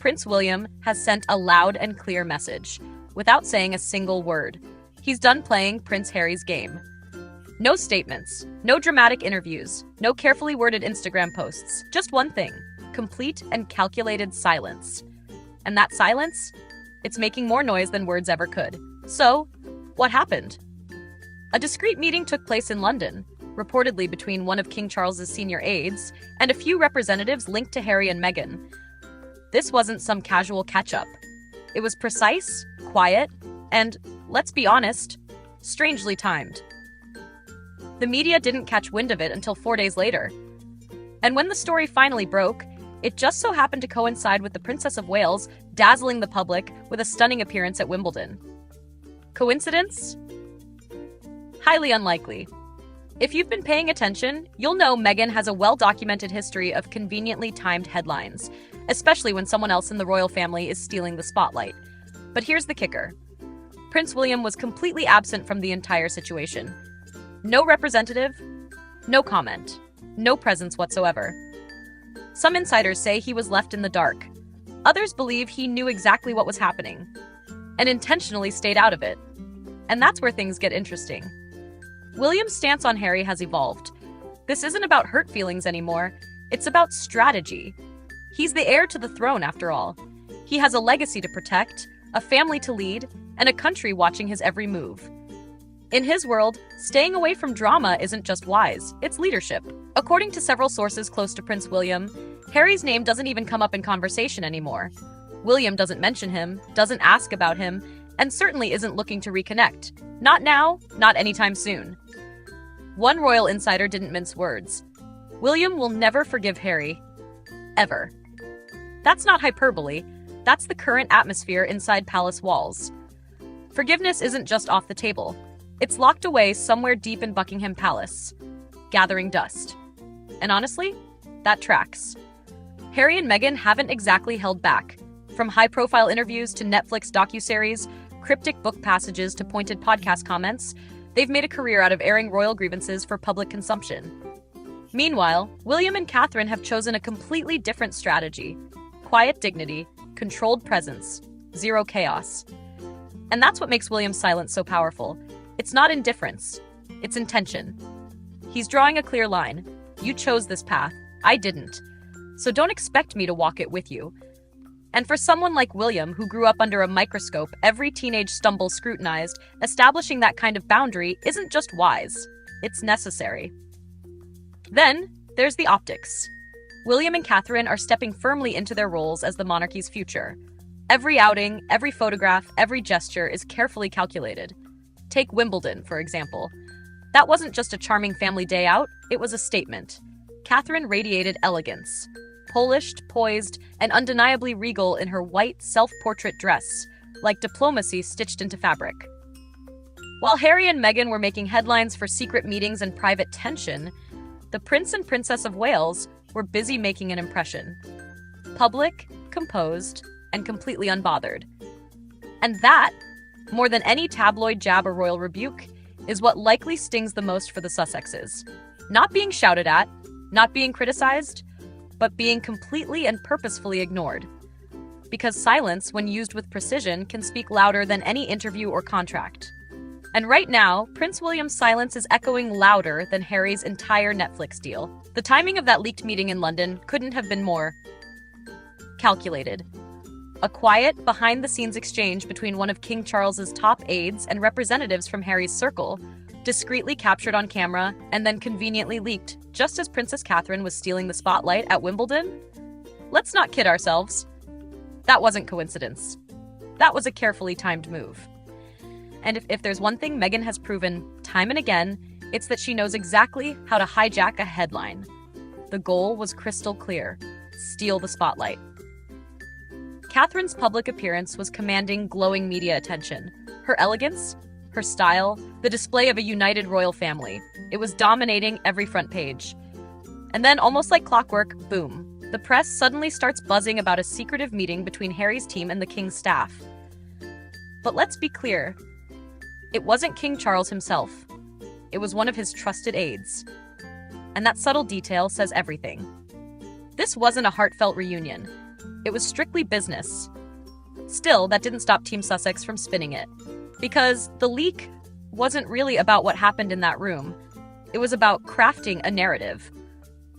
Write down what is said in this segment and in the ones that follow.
Prince William has sent a loud and clear message, without saying a single word. He's done playing Prince Harry's game. No statements, no dramatic interviews, no carefully worded Instagram posts. Just one thing: complete and calculated silence. And that silence? It's making more noise than words ever could. So, what happened? A discreet meeting took place in London, reportedly between one of King Charles's senior aides and a few representatives linked to Harry and Meghan. This wasn't some casual catch-up. It was precise, quiet, and, let's be honest, strangely timed. The media didn't catch wind of it until 4 days later. And when the story finally broke, it just so happened to coincide with the Princess of Wales dazzling the public with a stunning appearance at Wimbledon. Coincidence? Highly unlikely. If you've been paying attention, you'll know Meghan has a well-documented history of conveniently timed headlines, especially when someone else in the royal family is stealing the spotlight. But here's the kicker. Prince William was completely absent from the entire situation. No representative, no comment, no presence whatsoever. Some insiders say he was left in the dark. Others believe he knew exactly what was happening and intentionally stayed out of it. And that's where things get interesting. William's stance on Harry has evolved. This isn't about hurt feelings anymore. It's about strategy. He's the heir to the throne, after all. He has a legacy to protect, a family to lead, and a country watching his every move. In his world, staying away from drama isn't just wise, it's leadership. According to several sources close to Prince William, Harry's name doesn't even come up in conversation anymore. William doesn't mention him, doesn't ask about him, and certainly isn't looking to reconnect. Not now, not anytime soon. One royal insider didn't mince words. William will never forgive Harry. Ever. That's not hyperbole. That's the current atmosphere inside palace walls. Forgiveness isn't just off the table. It's locked away somewhere deep in Buckingham Palace, gathering dust. And honestly, that tracks. Harry and Meghan haven't exactly held back. From high-profile interviews to Netflix docuseries, cryptic book passages to pointed podcast comments, they've made a career out of airing royal grievances for public consumption. Meanwhile, William and Catherine have chosen a completely different strategy. Quiet dignity, controlled presence, zero chaos. And that's what makes William's silence so powerful. It's not indifference, it's intention. He's drawing a clear line. You chose this path, I didn't. So don't expect me to walk it with you. And for someone like William, who grew up under a microscope, every teenage stumble scrutinized, establishing that kind of boundary isn't just wise, it's necessary. Then, there's the optics. William and Catherine are stepping firmly into their roles as the monarchy's future. Every outing, every photograph, every gesture is carefully calculated. Take Wimbledon, for example. That wasn't just a charming family day out, it was a statement. Catherine radiated elegance. Polished, poised, and undeniably regal in her white self-portrait dress, like diplomacy stitched into fabric. While Harry and Meghan were making headlines for secret meetings and private tension, the Prince and Princess of Wales were busy making an impression. Public, composed, and completely unbothered. And that, more than any tabloid jab or royal rebuke, is what likely stings the most for the Sussexes. Not being shouted at, not being criticized, but being completely and purposefully ignored. Because silence, when used with precision, can speak louder than any interview or contract. And right now, Prince William's silence is echoing louder than Harry's entire Netflix deal. The timing of that leaked meeting in London couldn't have been more calculated. A quiet, behind-the-scenes exchange between one of King Charles's top aides and representatives from Harry's circle, discreetly captured on camera and then conveniently leaked just as Princess Catherine was stealing the spotlight at Wimbledon? Let's not kid ourselves. That wasn't coincidence. That was a carefully timed move. And if there's one thing Meghan has proven time and again, it's that she knows exactly how to hijack a headline. The goal was crystal clear: steal the spotlight. Catherine's public appearance was commanding glowing media attention. Her elegance, her style, the display of a united royal family. It was dominating every front page. And then, almost like clockwork, boom. The press suddenly starts buzzing about a secretive meeting between Harry's team and the king's staff. But let's be clear. It wasn't King Charles himself. It was one of his trusted aides. And that subtle detail says everything. This wasn't a heartfelt reunion. It was strictly business. Still, that didn't stop Team Sussex from spinning it. Because the leak wasn't really about what happened in that room. It was about crafting a narrative.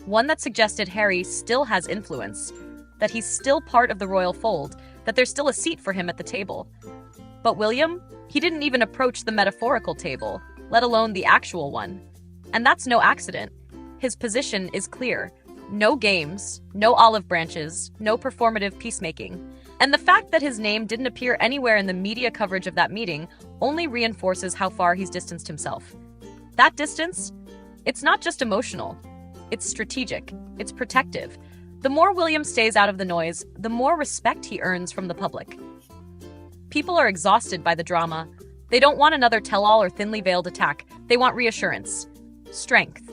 One that suggested Harry still has influence, that he's still part of the royal fold, that there's still a seat for him at the table. But William, he didn't even approach the metaphorical table, let alone the actual one. And that's no accident. His position is clear. No games, no olive branches, no performative peacemaking. And the fact that his name didn't appear anywhere in the media coverage of that meeting only reinforces how far he's distanced himself. That distance, it's not just emotional. It's strategic. It's protective. The more William stays out of the noise, the more respect he earns from the public. People are exhausted by the drama. They don't want another tell-all or thinly veiled attack. They want reassurance, strength,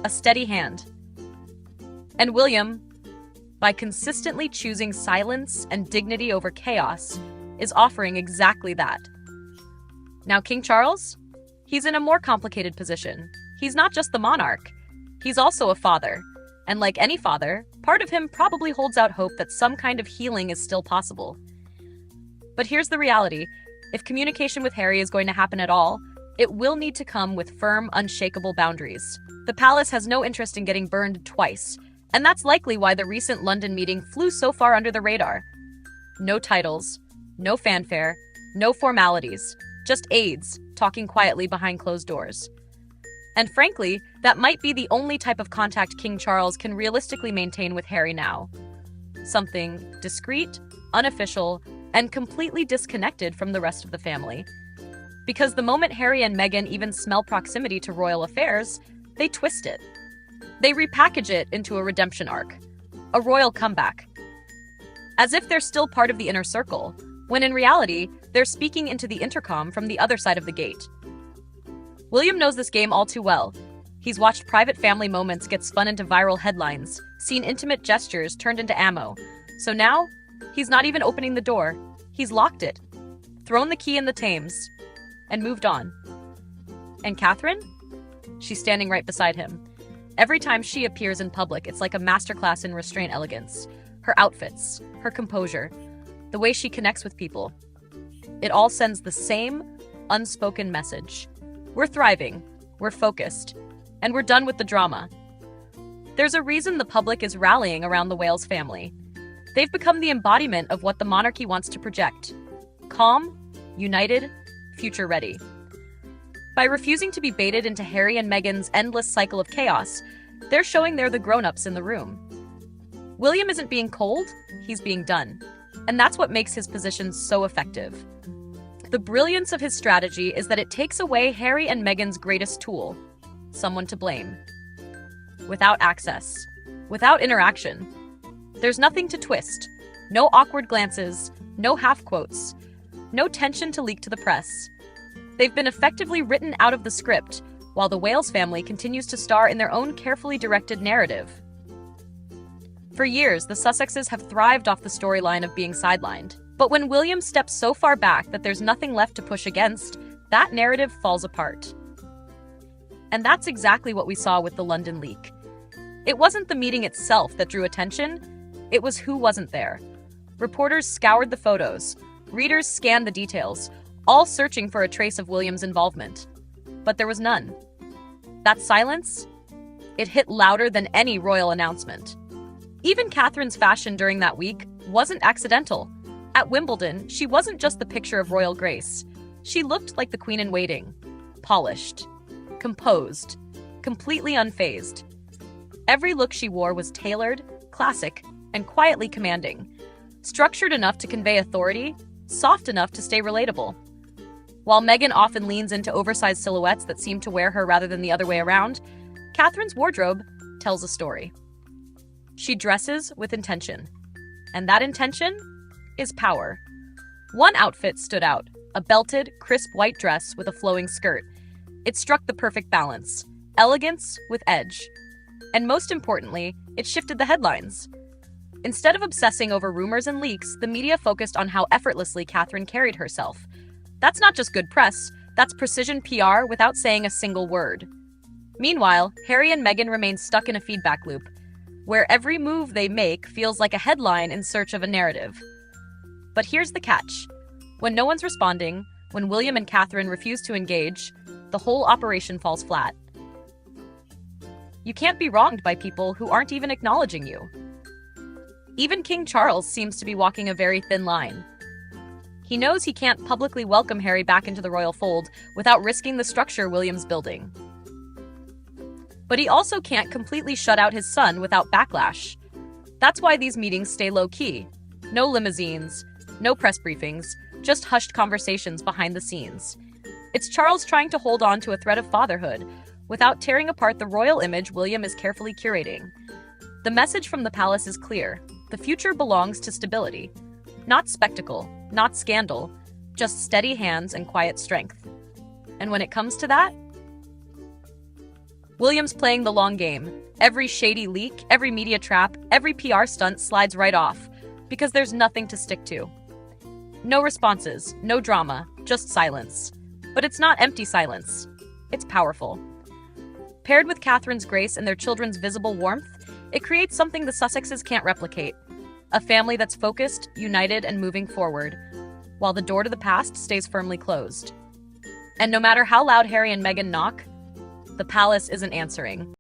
a steady hand. And William, by consistently choosing silence and dignity over chaos, is offering exactly that. Now, King Charles? He's in a more complicated position. He's not just the monarch. He's also a father. And like any father, part of him probably holds out hope that some kind of healing is still possible. But here's the reality. If communication with Harry is going to happen at all, it will need to come with firm, unshakable boundaries. The palace has no interest in getting burned twice, and that's likely why the recent London meeting flew so far under the radar. No titles, no fanfare, no formalities, just aides talking quietly behind closed doors. And frankly, that might be the only type of contact King Charles can realistically maintain with Harry now. Something discreet, unofficial, and completely disconnected from the rest of the family. Because the moment Harry and Meghan even smell proximity to royal affairs, they twist it. They repackage it into a redemption arc, a royal comeback. As if they're still part of the inner circle, when in reality, they're speaking into the intercom from the other side of the gate. William knows this game all too well. He's watched private family moments get spun into viral headlines, seen intimate gestures turned into ammo. So now, he's not even opening the door. He's locked it, thrown the key in the Thames, and moved on. And Catherine? She's standing right beside him. Every time she appears in public, it's like a masterclass in restraint elegance. Her outfits, her composure, the way she connects with people. It all sends the same unspoken message. We're thriving, we're focused, and we're done with the drama. There's a reason the public is rallying around the Wales family. They've become the embodiment of what the monarchy wants to project. Calm, united, future-ready. By refusing to be baited into Harry and Meghan's endless cycle of chaos, they're showing they're the grown-ups in the room. William isn't being cold, he's being done. And that's what makes his position so effective. The brilliance of his strategy is that it takes away Harry and Meghan's greatest tool, someone to blame. Without access, without interaction, there's nothing to twist. No awkward glances, no half-quotes, no tension to leak to the press. They've been effectively written out of the script, while the Wales family continues to star in their own carefully directed narrative. For years, the Sussexes have thrived off the storyline of being sidelined. But when William steps so far back that there's nothing left to push against, that narrative falls apart. And that's exactly what we saw with the London leak. It wasn't the meeting itself that drew attention, it was who wasn't there. Reporters scoured the photos, readers scanned the details, all searching for a trace of William's involvement. But there was none. That silence, it hit louder than any royal announcement. Even Catherine's fashion during that week wasn't accidental. At Wimbledon, she wasn't just the picture of royal grace. She looked like the queen in waiting. Polished, composed, completely unfazed. Every look she wore was tailored, classic, and quietly commanding. Structured enough to convey authority, soft enough to stay relatable. While Meghan often leans into oversized silhouettes that seem to wear her rather than the other way around, Catherine's wardrobe tells a story. She dresses with intention. And that intention is power. One outfit stood out, a belted, crisp white dress with a flowing skirt. It struck the perfect balance, elegance with edge. And most importantly, it shifted the headlines. Instead of obsessing over rumors and leaks, the media focused on how effortlessly Catherine carried herself. That's not just good press, that's precision PR without saying a single word. Meanwhile, Harry and Meghan remain stuck in a feedback loop. where every move they make feels like a headline in search of a narrative. But here's the catch. When no one's responding, when William and Catherine refuse to engage, the whole operation falls flat. You can't be wronged by people who aren't even acknowledging you. Even King Charles seems to be walking a very thin line. He knows he can't publicly welcome Harry back into the royal fold without risking the structure William's building. But he also can't completely shut out his son without backlash. That's why these meetings stay low-key. No limousines, no press briefings, just hushed conversations behind the scenes. It's Charles trying to hold on to a thread of fatherhood without tearing apart the royal image William is carefully curating. The message from the palace is clear. The future belongs to stability. Not spectacle, not scandal, just steady hands and quiet strength. And when it comes to that, William's playing the long game. Every shady leak, every media trap, every PR stunt slides right off, because there's nothing to stick to. No responses, no drama, just silence. But it's not empty silence. It's powerful. Paired with Catherine's grace and their children's visible warmth, it creates something the Sussexes can't replicate. A family that's focused, united, and moving forward, while the door to the past stays firmly closed. And no matter how loud Harry and Meghan knock, the palace isn't answering.